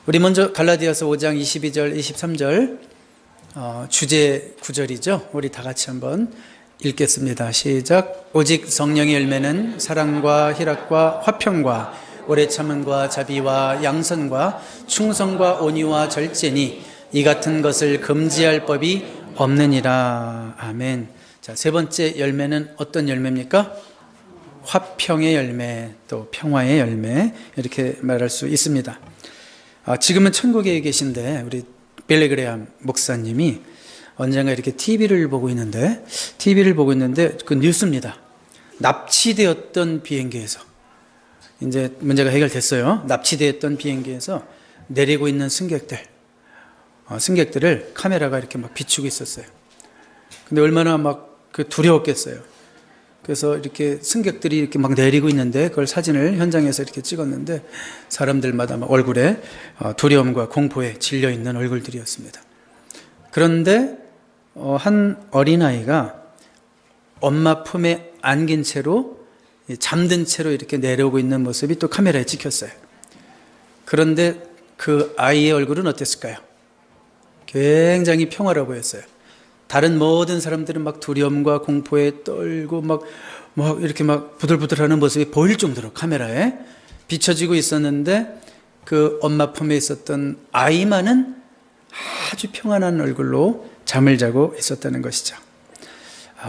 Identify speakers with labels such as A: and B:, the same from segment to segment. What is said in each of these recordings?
A: 우리 먼저 갈라디아서 5장 22절, 23절 주제 구절이죠. 우리 다 같이 한번 읽겠습니다. 시작. 오직 성령의 열매는 사랑과 희락과 화평과 오래 참음과 자비와 양선과 충성과 온유와 절제니 이 같은 것을 금지할 법이 없느니라. 아멘. 자, 세 번째 열매는 어떤 열매입니까? 화평의 열매, 또 평화의 열매, 이렇게 말할 수 있습니다. 지금은 천국에 계신데 우리 빌리 그레함 목사님이 언젠가 이렇게 TV를 보고 있는데 그 뉴스입니다. 납치되었던 비행기에서 이제 문제가 해결됐어요. 납치되었던 비행기에서 내리고 있는 승객들을 카메라가 이렇게 막 비추고 있었어요. 근데 얼마나 막 두려웠겠어요. 그래서 이렇게 승객들이 이렇게 막 내리고 있는데 그걸 사진을 현장에서 이렇게 찍었는데 사람들마다 막 얼굴에 두려움과 공포에 질려 있는 얼굴들이었습니다. 그런데 한 어린아이가 엄마 품에 안긴 채로 잠든 채로 이렇게 내려오고 있는 모습이 또 카메라에 찍혔어요. 그런데 그 아이의 얼굴은 어땠을까요? 굉장히 평화로워 보였어요. 다른 모든 사람들은 막 두려움과 공포에 떨고 막 이렇게 막 부들부들하는 모습이 보일 정도로 카메라에 비춰지고 있었는데 그 엄마 품에 있었던 아이만은 아주 평안한 얼굴로 잠을 자고 있었다는 것이죠.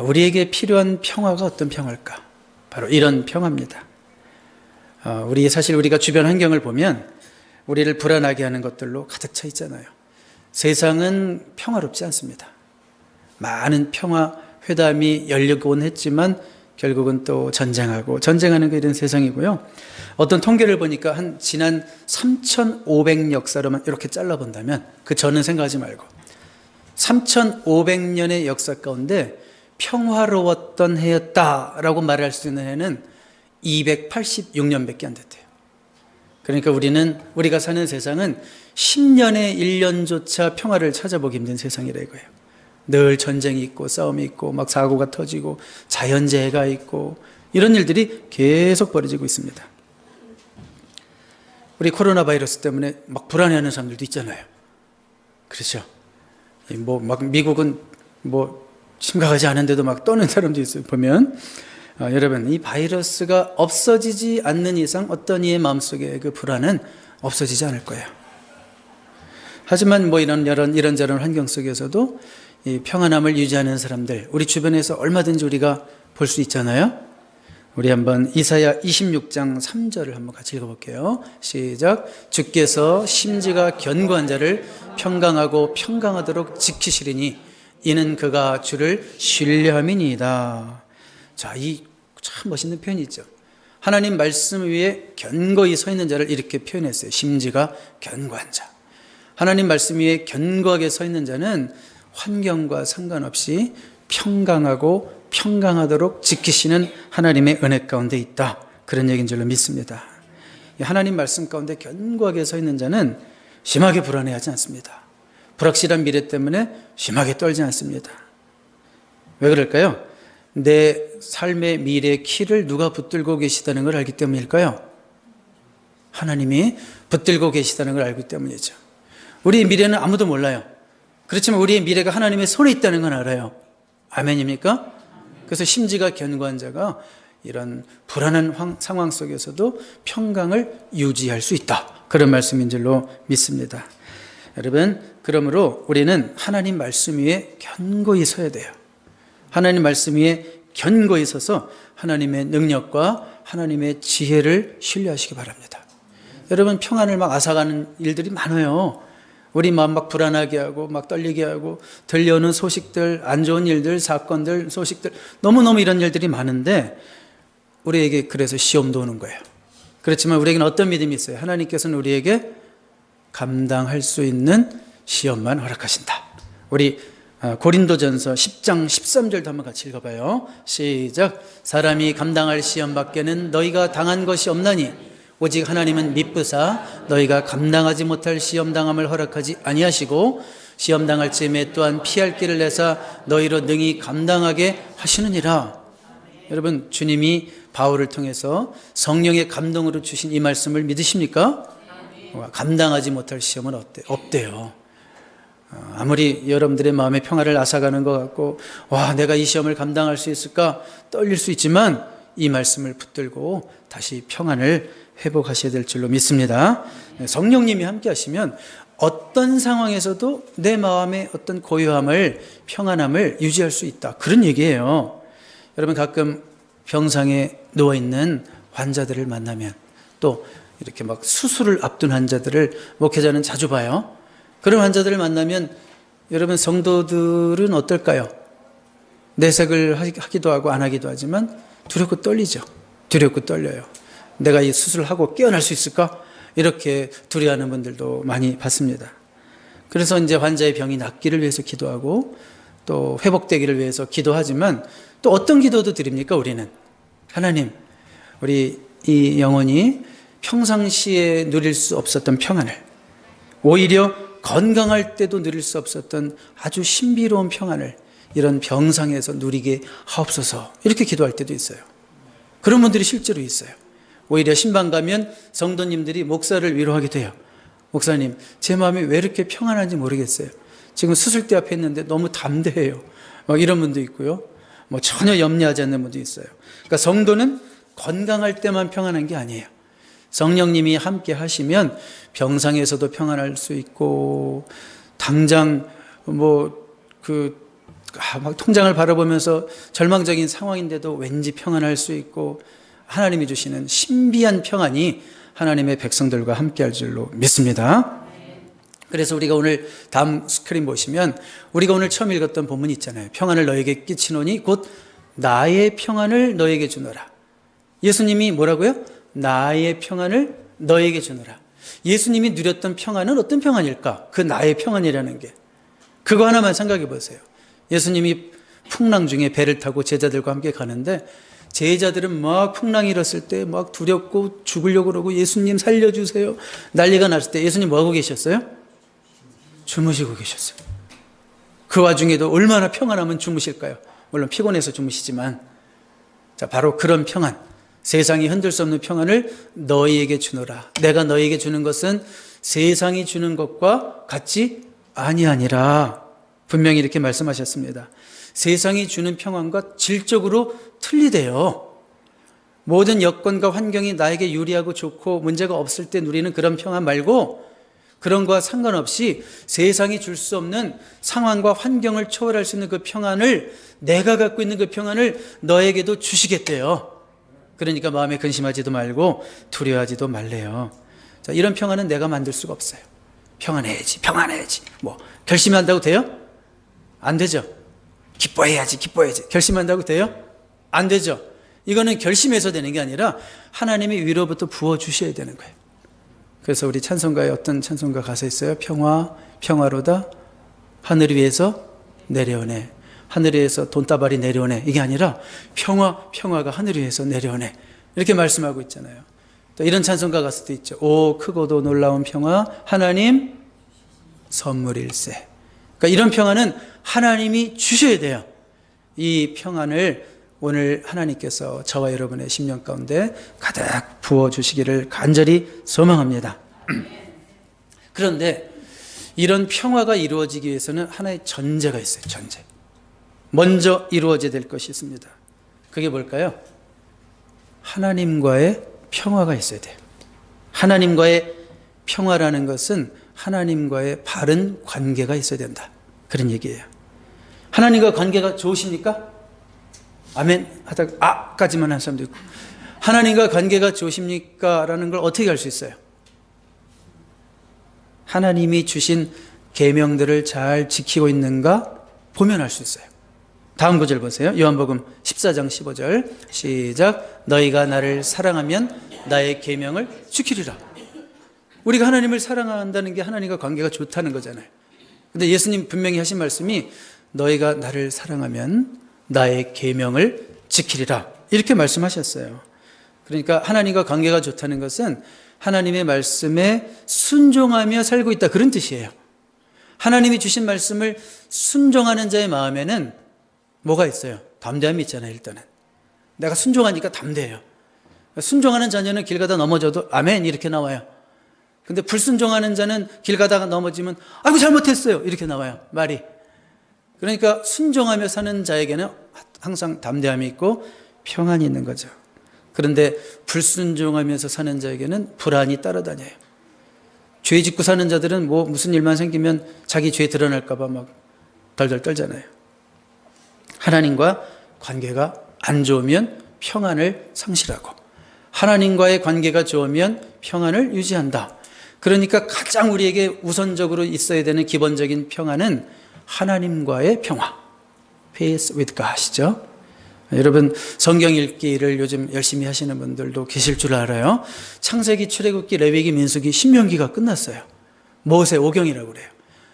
A: 우리에게 필요한 평화가 어떤 평화일까? 바로 이런 평화입니다. 사실 우리가 주변 환경을 보면 우리를 불안하게 하는 것들로 가득 차 있잖아요. 세상은 평화롭지 않습니다. 많은 평화 회담이 열리곤 했지만 결국은 또 전쟁하는 게 이런 세상이고요. 어떤 통계를 보니까 지난 3,500 역사로만 이렇게 잘라본다면 그 전은 생각하지 말고 3,500년의 역사 가운데 평화로웠던 해였다라고 말할 수 있는 해는 286년밖에 안 됐대요. 그러니까 우리가 사는 세상은 10년의 1년조차 평화를 찾아보기 힘든 세상이라 이거예요. 늘 전쟁이 있고 싸움이 있고 막 사고가 터지고 자연재해가 있고 이런 일들이 계속 벌어지고 있습니다. 우리 코로나 바이러스 때문에 막 불안해하는 사람들도 있잖아요. 그렇죠? 미국은 심각하지 않은데도 막 떠는 사람도 있어요. 보면 여러분, 이 바이러스가 없어지지 않는 이상 어떤 이의 마음속에 그 불안은 없어지지 않을 거예요. 하지만 이런저런 환경 속에서도 이 평안함을 유지하는 사람들, 우리 주변에서 얼마든지 우리가 볼 수 있잖아요. 우리 한번 이사야 26장 3절을 한번 같이 읽어볼게요. 시작. 주께서 심지가 견고한 자를 평강하고 평강하도록 지키시리니 이는 그가 주를 신뢰함이니이다. 자, 이 참 멋있는 표현이 있죠. 하나님 말씀 위에 견고히 서 있는 자를 이렇게 표현했어요. 심지가 견고한 자. 하나님 말씀 위에 견고하게 서 있는 자는 환경과 상관없이 평강하고 평강하도록 지키시는 하나님의 은혜 가운데 있다. 그런 얘기인 줄로 믿습니다. 하나님 말씀 가운데 견고하게 서 있는 자는 심하게 불안해하지 않습니다. 불확실한 미래 때문에 심하게 떨지 않습니다. 왜 그럴까요? 내 삶의 미래의 키를 누가 붙들고 계시다는 걸 알기 때문일까요? 하나님이 붙들고 계시다는 걸 알기 때문이죠. 우리의 미래는 아무도 몰라요. 그렇지만 우리의 미래가 하나님의 손에 있다는 건 알아요. 아멘입니까? 그래서 심지가 견고한 자가 이런 불안한 상황 속에서도 평강을 유지할 수 있다. 그런 말씀인 줄로 믿습니다. 여러분, 그러므로 우리는 하나님 말씀 위에 견고히 서야 돼요. 하나님 말씀 위에 견고히 서서 하나님의 능력과 하나님의 지혜를 신뢰하시기 바랍니다. 여러분, 평안을 막 앗아가는 일들이 많아요. 우리 마음 막 불안하게 하고 막 떨리게 하고 들려오는 소식들, 안 좋은 일들, 사건들, 소식들, 너무너무 이런 일들이 많은데 우리에게 그래서 시험도 오는 거예요. 그렇지만 우리에게는 어떤 믿음이 있어요? 하나님께서는 우리에게 감당할 수 있는 시험만 허락하신다. 우리 고린도전서 10장 13절도 한번 같이 읽어봐요. 시작. 사람이 감당할 시험 밖에는 너희가 당한 것이 없나니 오직 하나님은 미쁘사 너희가 감당하지 못할 시험당함을 허락하지 아니하시고 시험당할 즈음에 또한 피할 길을 내사 너희로 능히 감당하게 하시느니라. 여러분, 주님이 바울을 통해서 성령의 감동으로 주신 이 말씀을 믿으십니까? 감당하지 못할 시험은 없대요. 아무리 여러분들의 마음의 평화를 앗아가는 것 같고 와 내가 이 시험을 감당할 수 있을까 떨릴 수 있지만 이 말씀을 붙들고 다시 평안을 회복하셔야 될 줄로 믿습니다. 성령님이 함께 하시면 어떤 상황에서도 내 마음의 어떤 고요함을 평안함을 유지할 수 있다, 그런 얘기예요. 여러분 가끔 병상에 누워있는 환자들을 만나면 또 이렇게 막 수술을 앞둔 환자들을 목회자는 자주 봐요. 그런 환자들을 만나면 여러분 성도들은 어떨까요? 내색을 하기도 하고 안 하기도 하지만 두렵고 떨리죠. 두렵고 떨려요. 내가 이 수술을 하고 깨어날 수 있을까? 이렇게 두려워하는 분들도 많이 봤습니다. 그래서 이제 환자의 병이 낫기를 위해서 기도하고 또 회복되기를 위해서 기도하지만 또 어떤 기도도 드립니까? 우리는 하나님, 우리 이 영혼이 평상시에 누릴 수 없었던 평안을 오히려 건강할 때도 누릴 수 없었던 아주 신비로운 평안을 이런 병상에서 누리게 하옵소서, 이렇게 기도할 때도 있어요. 그런 분들이 실제로 있어요. 오히려 신방 가면 성도님들이 목사를 위로하게 돼요. 목사님, 제 마음이 왜 이렇게 평안한지 모르겠어요. 지금 수술대 앞에 있는데 너무 담대해요. 막 이런 분도 있고요. 뭐 전혀 염려하지 않는 분도 있어요. 그러니까 성도는 건강할 때만 평안한 게 아니에요. 성령님이 함께 하시면 병상에서도 평안할 수 있고 당장 막 통장을 바라보면서 절망적인 상황인데도 왠지 평안할 수 있고 하나님이 주시는 신비한 평안이 하나님의 백성들과 함께할 줄로 믿습니다. 그래서 우리가 오늘 다음 스크린 보시면 우리가 오늘 처음 읽었던 본문이 있잖아요. 평안을 너에게 끼치노니 곧 나의 평안을 너에게 주노라. 예수님이 뭐라고요? 나의 평안을 너에게 주노라. 예수님이 누렸던 평안은 어떤 평안일까? 그 나의 평안이라는 게 그거 하나만 생각해 보세요. 예수님이 풍랑 중에 배를 타고 제자들과 함께 가는데 제자들은 막 풍랑이 일었을 때 막 두렵고 죽으려고 그러고 예수님 살려주세요 난리가 났을 때 예수님 뭐 하고 계셨어요? 주무시고 계셨어요. 그 와중에도 얼마나 평안하면 주무실까요? 물론 피곤해서 주무시지만 자, 바로 그런 평안, 세상이 흔들 수 없는 평안을 너희에게 주노라. 내가 너희에게 주는 것은 세상이 주는 것과 같지 아니하니라. 분명히 이렇게 말씀하셨습니다. 세상이 주는 평안과 질적으로 틀리대요. 모든 여건과 환경이 나에게 유리하고 좋고 문제가 없을 때 누리는 그런 평안 말고 그런 거와 상관없이 세상이 줄 수 없는 상황과 환경을 초월할 수 있는 그 평안을 내가 갖고 있는 그 평안을 너에게도 주시겠대요. 그러니까 마음에 근심하지도 말고 두려워하지도 말래요. 자, 이런 평안은 내가 만들 수가 없어요. 평안해야지 뭐 결심한다고 돼요? 안 되죠. 기뻐해야지 결심한다고 돼요? 안 되죠. 이거는 결심해서 되는 게 아니라 하나님이 위로부터 부어주셔야 되는 거예요. 그래서 우리 찬송가에 어떤 찬송가 가사 있어요? 평화로다 하늘 위에서 내려오네. 하늘 위에서 돈다발이 내려오네. 이게 아니라 평화가 하늘 위에서 내려오네. 이렇게 말씀하고 있잖아요. 또 이런 찬송가 가사도 있죠. 오 크고도 놀라운 평화 하나님 선물일세. 그러니까 이런 평안은 하나님이 주셔야 돼요. 이 평안을 오늘 하나님께서 저와 여러분의 심령 가운데 가득 부어주시기를 간절히 소망합니다. 그런데 이런 평화가 이루어지기 위해서는 하나의 전제가 있어요. 전제. 먼저 이루어져야 될 것이 있습니다. 그게 뭘까요? 하나님과의 평화가 있어야 돼요. 하나님과의 평화라는 것은 하나님과의 바른 관계가 있어야 된다. 그런 얘기예요. 하나님과 관계가 좋으십니까? 아멘 하다가 아까지만 한 사람도 있고 하나님과 관계가 좋으십니까? 라는 걸 어떻게 알 수 있어요? 하나님이 주신 계명들을 잘 지키고 있는가 보면 알 수 있어요. 다음 구절 보세요. 요한복음 14장 15절 시작. 너희가 나를 사랑하면 나의 계명을 지키리라. 우리가 하나님을 사랑한다는 게 하나님과 관계가 좋다는 거잖아요. 근데 예수님 분명히 하신 말씀이 너희가 나를 사랑하면 나의 계명을 지키리라 이렇게 말씀하셨어요. 그러니까 하나님과 관계가 좋다는 것은 하나님의 말씀에 순종하며 살고 있다 그런 뜻이에요. 하나님이 주신 말씀을 순종하는 자의 마음에는 뭐가 있어요? 담대함이 있잖아요. 일단은 내가 순종하니까 담대해요. 순종하는 자녀는 길 가다 넘어져도 아멘 이렇게 나와요. 근데 불순종하는 자는 길 가다가 넘어지면 아이고 잘못했어요 이렇게 나와요, 말이. 그러니까 순종하며 사는 자에게는 항상 담대함이 있고 평안이 있는 거죠. 그런데 불순종하면서 사는 자에게는 불안이 따라다녀요. 죄 짓고 사는 자들은 뭐 무슨 일만 생기면 자기 죄 드러날까 봐 막 덜덜 떨잖아요. 하나님과 관계가 안 좋으면 평안을 상실하고, 하나님과의 관계가 좋으면 평안을 유지한다. 그러니까 가장 우리에게 우선적으로 있어야 되는 기본적인 평안은 하나님과의 평화, peace with God이죠. 여러분 성경 읽기를 요즘 열심히 하시는 분들도 계실 줄 알아요. 창세기, 출애굽기, 레위기, 민수기, 신명기가 끝났어요. 모세오경이라고 그래요.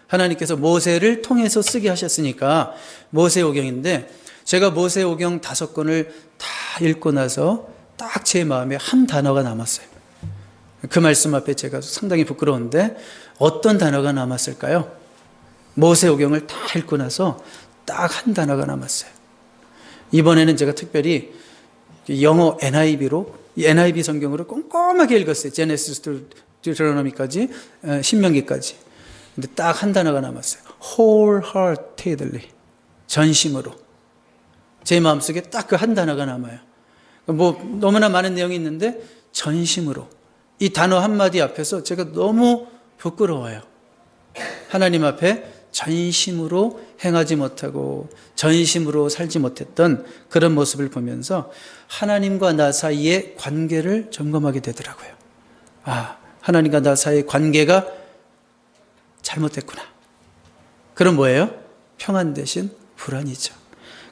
A: 하나님께서 모세를 통해서 쓰게 하셨으니까 모세오경인데, 제가 모세오경 5권을 다 읽고 나서 딱 제 마음에 한 단어가 남았어요. 그 말씀 앞에 제가 상당히 부끄러운데 어떤 단어가 남았을까요? 모세오경을 다 읽고 나서 딱 한 단어가 남았어요. 이번에는 제가 특별히 영어 NIV로, NIV 성경으로 꼼꼼하게 읽었어요. 제네시스 디우테로노미까지, 신명기까지. 근데 딱 한 단어가 남았어요. wholeheartedly, 전심으로. 제 마음속에 딱 그 한 단어가 남아요. 뭐 너무나 많은 내용이 있는데 전심으로, 이 단어 한마디 앞에서 제가 너무 부끄러워요. 하나님 앞에 전심으로 행하지 못하고 전심으로 살지 못했던 그런 모습을 보면서 하나님과 나 사이의 관계를 점검하게 되더라고요. 아, 하나님과 나 사이의 관계가 잘못됐구나. 그럼 뭐예요? 평안 대신 불안이죠.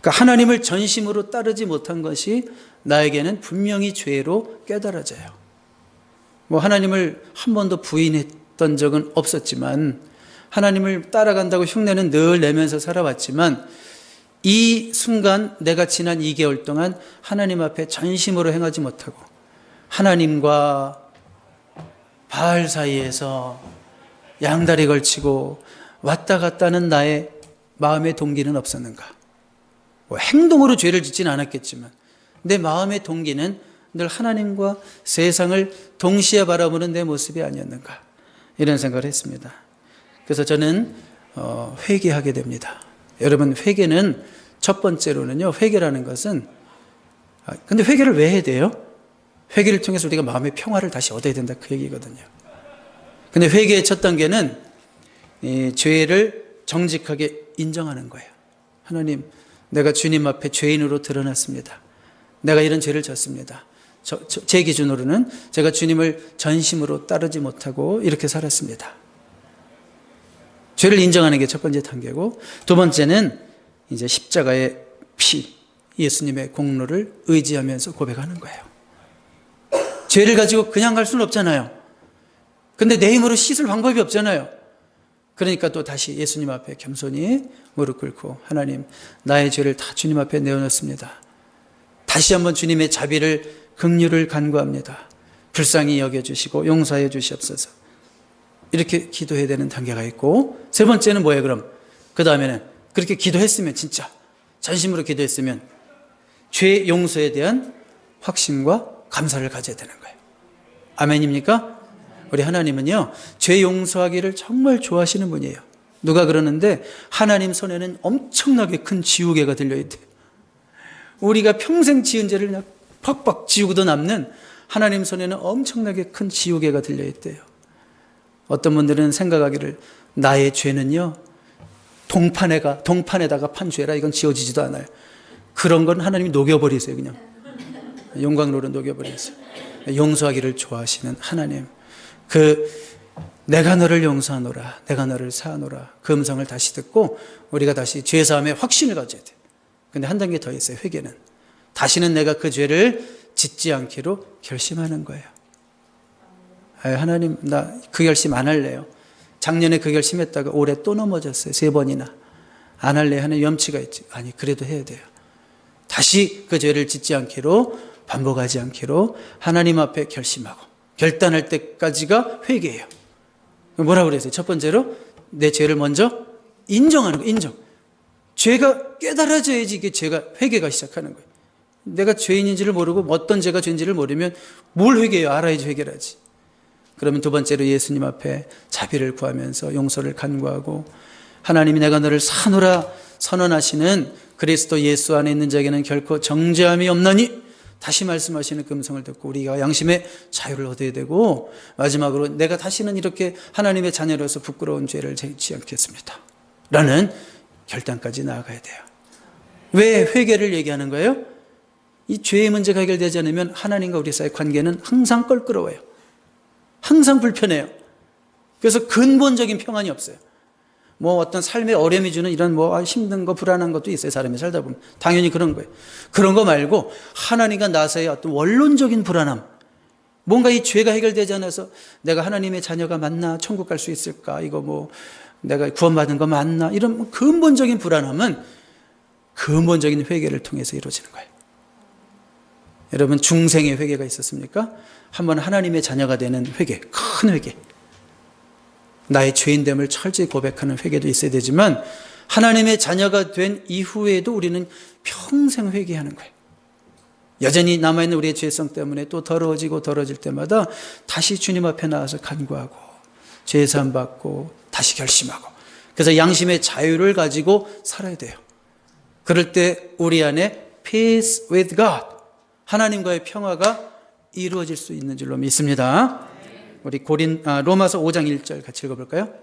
A: 그러니까 하나님을 전심으로 따르지 못한 것이 나에게는 분명히 죄로 깨달아져요. 뭐 하나님을 한 번도 부인했던 적은 없었지만, 하나님을 따라간다고 흉내는 늘 내면서 살아왔지만, 이 순간 내가 지난 2개월 동안 하나님 앞에 전심으로 행하지 못하고 하나님과 바알 사이에서 양다리 걸치고 왔다 갔다 하는 나의 마음의 동기는 없었는가? 뭐 행동으로 죄를 짓지는 않았겠지만 내 마음의 동기는 늘 하나님과 세상을 동시에 바라보는 내 모습이 아니었는가? 이런 생각을 했습니다. 그래서 저는 회개하게 됩니다. 여러분, 회개는 첫 번째로는요, 회개라는 것은, 근데 회개를 왜 해야 돼요? 회개를 통해서 우리가 마음의 평화를 다시 얻어야 된다, 그 얘기거든요. 근데 회개의 첫 단계는 이 죄를 정직하게 인정하는 거예요. 하나님, 내가 주님 앞에 죄인으로 드러났습니다. 내가 이런 죄를 졌습니다. 제 기준으로는 제가 주님을 전심으로 따르지 못하고 이렇게 살았습니다. 죄를 인정하는 게 첫 번째 단계고, 두 번째는 이제 십자가의 피, 예수님의 공로를 의지하면서 고백하는 거예요. 죄를 가지고 그냥 갈 수는 없잖아요. 근데 내 힘으로 씻을 방법이 없잖아요. 그러니까 또 다시 예수님 앞에 겸손히 무릎 꿇고, 하나님, 나의 죄를 다 주님 앞에 내어놓습니다. 다시 한번 주님의 자비를, 긍휼을 간구합니다. 불쌍히 여겨주시고 용서해 주시옵소서. 이렇게 기도해야 되는 단계가 있고, 세 번째는 뭐예요, 그럼? 그 다음에는 그렇게 기도했으면, 진짜 전심으로 기도했으면 죄 용서에 대한 확신과 감사를 가져야 되는 거예요. 아멘입니까? 우리 하나님은요, 죄 용서하기를 정말 좋아하시는 분이에요. 누가 그러는데 하나님 손에는 엄청나게 큰 지우개가 들려있대요. 우리가 평생 지은 죄를 그냥 팍팍 지우고도 남는 하나님 손에는 엄청나게 큰 지우개가 들려있대요. 어떤 분들은 생각하기를 나의 죄는요, 동판에다가 판 죄라 이건 지워지지도 않아요. 그런 건 하나님이 녹여버리세요. 그냥 용광로로 녹여버리세요. 용서하기를 좋아하시는 하나님, 내가 너를 용서하노라, 내가 너를 사하노라, 그 음성을 다시 듣고 우리가 다시 죄사함의 확신을 가져야 돼요. 근데 한 단계 더 있어요. 회개는 다시는 내가 그 죄를 짓지 않기로 결심하는 거예요. 하나님, 나 그 결심 안 할래요. 작년에 그 결심했다가 올해 또 넘어졌어요. 3번이나. 안 할래 하는 염치가 있지. 아니, 그래도 해야 돼요. 다시 그 죄를 짓지 않기로, 반복하지 않기로 하나님 앞에 결심하고 결단할 때까지가 회개예요. 뭐라고 그랬어요? 첫 번째로 내 죄를 먼저 인정하는 거. 인정. 죄가 깨달아져야지 이게 회개가 시작하는 거예요. 내가 죄인인지를 모르고 어떤 죄가 죄인지를 모르면 뭘 회개해요? 알아야지 회개를 하지. 그러면 두 번째로 예수님 앞에 자비를 구하면서 용서를 간구하고, 하나님이 내가 너를 사노라 선언하시는 그리스도 예수 안에 있는 자에게는 결코 정죄함이 없나니, 다시 말씀하시는 그 음성을 듣고 우리가 양심의 자유를 얻어야 되고, 마지막으로 내가 다시는 이렇게 하나님의 자녀로서 부끄러운 죄를 짓지 않겠습니다 라는 결단까지 나아가야 돼요. 왜 회개를 얘기하는 거예요? 이 죄의 문제가 해결되지 않으면 하나님과 우리 사이의 관계는 항상 껄끄러워요. 항상 불편해요. 그래서 근본적인 평안이 없어요. 뭐 어떤 삶의 어려움이 주는 이런 힘든 거, 불안한 것도 있어요. 사람이 살다 보면. 당연히 그런 거예요. 그런 거 말고 하나님과 나 사이의 어떤 원론적인 불안함, 뭔가 이 죄가 해결되지 않아서 내가 하나님의 자녀가 맞나, 천국 갈 수 있을까, 이거 내가 구원받은 거 맞나, 이런 근본적인 불안함은 근본적인 회개를 통해서 이루어지는 거예요. 여러분, 중생의 회개가 있었습니까? 한번 하나님의 자녀가 되는 회개, 큰 회개, 나의 죄인됨을 철저히 고백하는 회개도 있어야 되지만, 하나님의 자녀가 된 이후에도 우리는 평생 회개하는 거예요. 여전히 남아있는 우리의 죄성 때문에 또 더러워질 때마다 다시 주님 앞에 나와서 간구하고 죄 사함 받고 다시 결심하고, 그래서 양심의 자유를 가지고 살아야 돼요. 그럴 때 우리 안에 peace with God, 하나님과의 평화가 이루어질 수 있는 줄로 믿습니다. 우리 로마서 5장 1절 같이 읽어볼까요?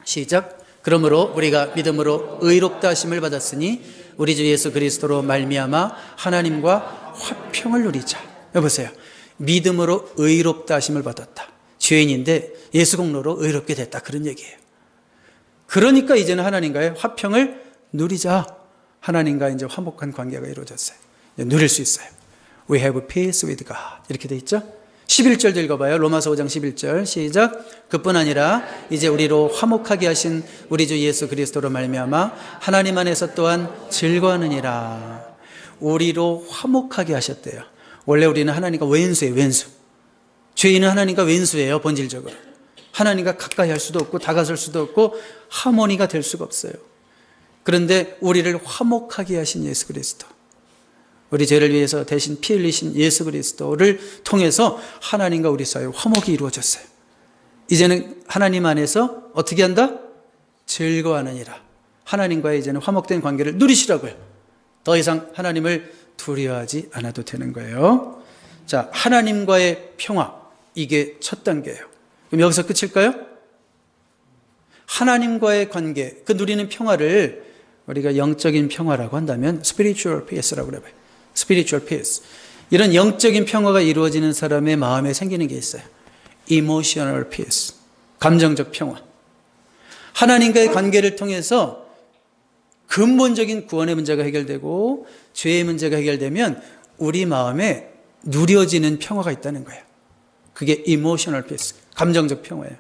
A: 시작. 그러므로 우리가 믿음으로 의롭다 하심을 받았으니 우리 주 예수 그리스도로 말미암아 하나님과 화평을 누리자. 여보세요. 믿음으로 의롭다 하심을 받았다. 죄인인데 예수 공로로 의롭게 됐다, 그런 얘기예요. 그러니까 이제는 하나님과의 화평을 누리자. 하나님과 이제 화목한 관계가 이루어졌어요. 누릴 수 있어요. We have peace with God, 이렇게 돼 있죠. 11절도 읽어봐요. 로마서 5장 11절 시작. 그뿐 아니라 이제 우리로 화목하게 하신 우리 주 예수 그리스도로 말미암아 하나님 안에서 또한 즐거워하느니라. 우리로 화목하게 하셨대요. 원래 우리는 하나님과 왼수예요. 왼수. 죄인은 하나님과 왼수예요. 본질적으로 하나님과 가까이 할 수도 없고 다가설 수도 없고 하모니가 될 수가 없어요. 그런데 우리를 화목하게 하신 예수 그리스도, 우리 죄를 위해서 대신 피 흘리신 예수 그리스도를 통해서 하나님과 우리 사이에 화목이 이루어졌어요. 이제는 하나님 안에서 어떻게 한다? 즐거워하느니라. 하나님과의 이제는 화목된 관계를 누리시라고요. 더 이상 하나님을 두려워하지 않아도 되는 거예요. 자, 하나님과의 평화, 이게 첫 단계예요. 그럼 여기서 끝일까요? 하나님과의 관계, 그 누리는 평화를 우리가 영적인 평화라고 한다면 spiritual peace라고 그래요. spiritual peace. 이런 영적인 평화가 이루어지는 사람의 마음에 생기는 게 있어요. emotional peace. 감정적 평화. 하나님과의 관계를 통해서 근본적인 구원의 문제가 해결되고 죄의 문제가 해결되면 우리 마음에 누려지는 평화가 있다는 거예요. 그게 emotional peace. 감정적 평화예요.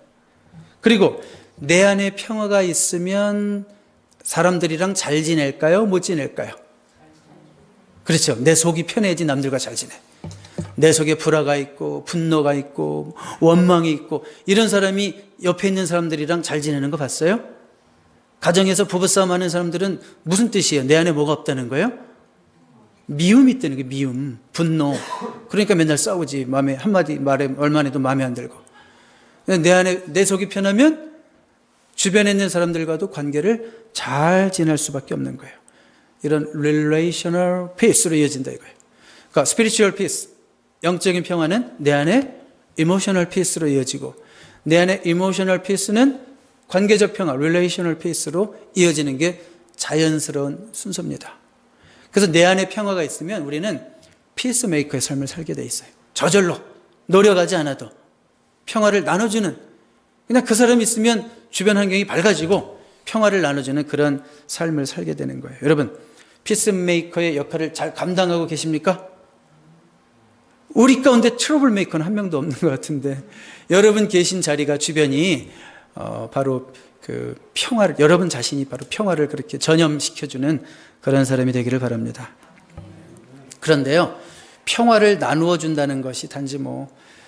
A: 그리고 내 안에 평화가 있으면 사람들이랑 잘 지낼까요? 못 지낼까요? 그렇죠. 내 속이 편해야지 남들과 잘 지내. 내 속에 불화가 있고 분노가 있고 원망이 있고 이런 사람이 옆에 있는 사람들이랑 잘 지내는 거 봤어요? 가정에서 부부싸움 하는 사람들은 무슨 뜻이에요? 내 안에 뭐가 없다는 거예요? 미움이 있다는 거예요. 미움, 분노. 그러니까 맨날 싸우지. 마음에 한마디 말에 얼마 해도 마음에 안 들고. 내 안에 내 속이 편하면 주변에 있는 사람들과도 관계를 잘 지낼 수밖에 없는 거예요. 이런 relational peace로 이어진다 이거예요. 그러니까 spiritual peace, 영적인 평화는 내 안에 emotional peace로 이어지고, 내 안에 emotional peace는 관계적 평화, relational peace로 이어지는 게 자연스러운 순서입니다. 그래서 내 안에 평화가 있으면 우리는 peacemaker의 삶을 살게 돼 있어요. 저절로 노력하지 않아도 평화를 나눠주는, 그냥 그 사람이 있으면 주변 환경이 밝아지고 평화를 나눠주는 그런 삶을 살게 되는 거예요. 여러분, 피스메이커의 역할을 잘 감당하고 계십니까? 우리 가운데 트러블 메이커는 한 명도 없는 것 같은데, 여러분 계신 자리가 주변이 바로 그 평화를, 여러분 자신이 바로 평화를 그렇게 전염시켜주는 그런 사람이 되기를 바랍니다. 그런데요, 평화를 나누어 준다는 것이 단지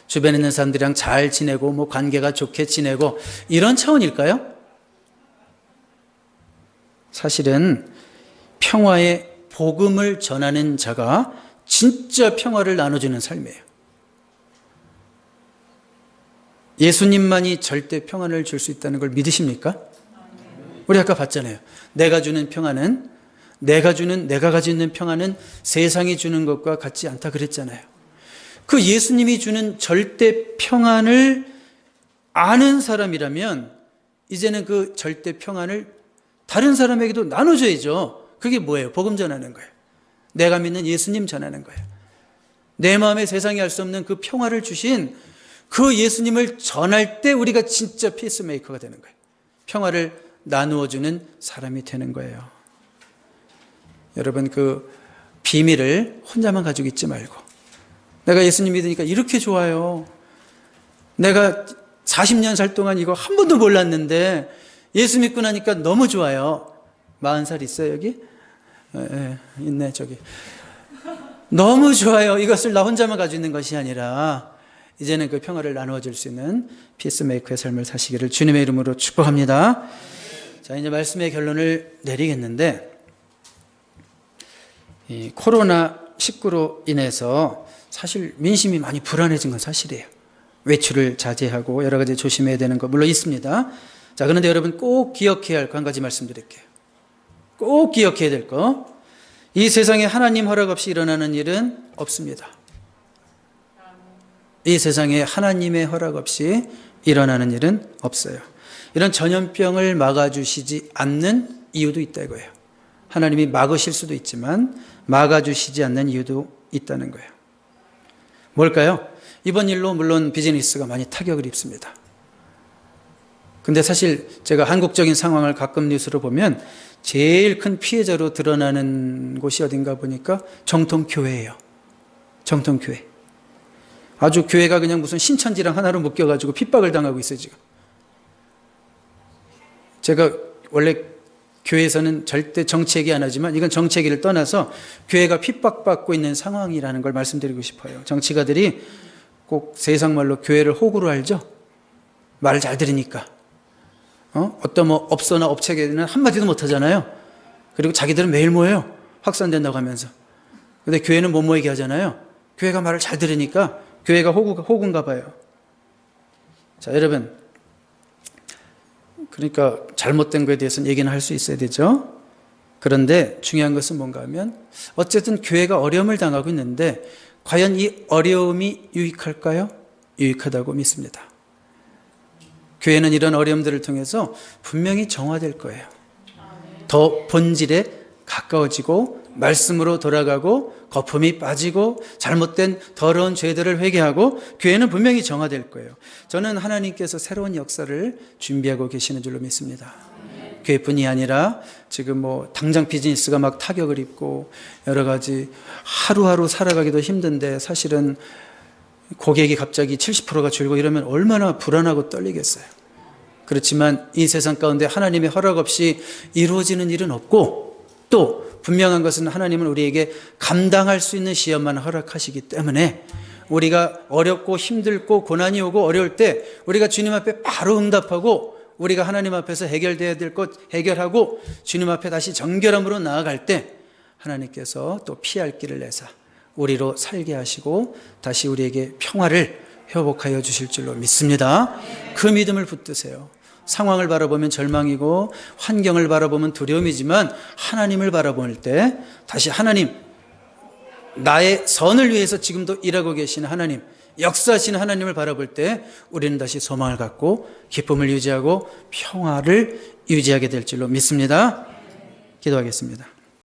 A: 주변에 있는 사람들이랑 잘 지내고 관계가 좋게 지내고 이런 차원일까요? 사실은 평화의 복음을 전하는 자가 진짜 평화를 나눠주는 삶이에요. 예수님만이 절대 평안을 줄 수 있다는 걸 믿으십니까? 우리 아까 봤잖아요. 내가 주는 평안은, 내가 가지고 있는 평안은 세상이 주는 것과 같지 않다 그랬잖아요. 그 예수님이 주는 절대 평안을 아는 사람이라면 이제는 그 절대 평안을 다른 사람에게도 나눠줘야죠. 그게 뭐예요? 복음 전하는 거예요. 내가 믿는 예수님 전하는 거예요. 내 마음에 세상이 알 수 없는 그 평화를 주신 그 예수님을 전할 때 우리가 진짜 피스메이커가 되는 거예요. 평화를 나누어주는 사람이 되는 거예요. 여러분, 그 비밀을 혼자만 가지고 있지 말고, 내가 예수님 믿으니까 이렇게 좋아요. 내가 40년 살 동안 이거 한 번도 몰랐는데 예수 믿고 나니까 너무 좋아요. 40살 있어요 여기? 있네 저기. 너무 좋아요. 이것을 나 혼자만 가지고 있는 것이 아니라 이제는 그 평화를 나누어 줄 수 있는 피스메이커의 삶을 사시기를 주님의 이름으로 축복합니다. 자, 이제 말씀의 결론을 내리겠는데, 이 코로나19로 인해서 사실 민심이 많이 불안해진 건 사실이에요. 외출을 자제하고 여러 가지 조심해야 되는 거 물론 있습니다. 자, 그런데 여러분 꼭 기억해야 할 거 한 가지 말씀드릴게요. 꼭 기억해야 될 거. 이 세상에 하나님 허락 없이 일어나는 일은 없습니다. 이 세상에 하나님의 허락 없이 일어나는 일은 없어요. 이런 전염병을 막아주시지 않는 이유도 있다 이거예요. 하나님이 막으실 수도 있지만 막아주시지 않는 이유도 있다는 거예요. 뭘까요? 이번 일로 물론 비즈니스가 많이 타격을 입습니다. 근데 사실 제가 한국적인 상황을 가끔 뉴스로 보면 제일 큰 피해자로 드러나는 곳이 어딘가 보니까 정통교회예요. 정통교회. 아주 교회가 그냥 무슨 신천지랑 하나로 묶여가지고 핍박을 당하고 있어요 지금. 제가 원래 교회에서는 절대 정치 얘기 안 하지만 이건 정치 얘기를 떠나서 교회가 핍박받고 있는 상황이라는 걸 말씀드리고 싶어요. 정치가들이 꼭 세상 말로 교회를 호구로 알죠? 말을 잘 들으니까. 어떤 뭐 업소나 업체에는 한마디도 못 하잖아요. 그리고 자기들은 매일 모여요. 확산된다고 하면서. 근데 교회는 못 모이게 하잖아요. 교회가 말을 잘 들으니까 교회가 호구인가 봐요. 자, 여러분. 그러니까 잘못된 거에 대해서는 얘기는 할 수 있어야 되죠. 그런데 중요한 것은 뭔가 하면 어쨌든 교회가 어려움을 당하고 있는데 과연 이 어려움이 유익할까요? 유익하다고 믿습니다. 교회는 이런 어려움들을 통해서 분명히 정화될 거예요. 더 본질에 가까워지고 말씀으로 돌아가고 거품이 빠지고 잘못된 더러운 죄들을 회개하고 교회는 분명히 정화될 거예요. 저는 하나님께서 새로운 역사를 준비하고 계시는 줄로 믿습니다. 교회뿐이 아니라 지금 뭐 당장 비즈니스가 막 타격을 입고 여러 가지 하루하루 살아가기도 힘든데 사실은 고객이 갑자기 70%가 줄고 이러면 얼마나 불안하고 떨리겠어요. 그렇지만 이 세상 가운데 하나님의 허락 없이 이루어지는 일은 없고 또 분명한 것은 하나님은 우리에게 감당할 수 있는 시험만 허락하시기 때문에 우리가 어렵고 힘들고 고난이 오고 어려울 때 우리가 주님 앞에 바로 응답하고 우리가 하나님 앞에서 해결돼야 될 것 해결하고 주님 앞에 다시 정결함으로 나아갈 때 하나님께서 또 피할 길을 내사 우리로 살게 하시고 다시 우리에게 평화를 회복하여 주실 줄로 믿습니다. 그 믿음을 붙드세요. 상황을 바라보면 절망이고 환경을 바라보면 두려움이지만 하나님을 바라볼 때 다시 하나님, 나의 선을 위해서 지금도 일하고 계시는 하나님, 역사하시는 하나님을 바라볼 때 우리는 다시 소망을 갖고 기쁨을 유지하고 평화를 유지하게 될 줄로 믿습니다. 기도하겠습니다.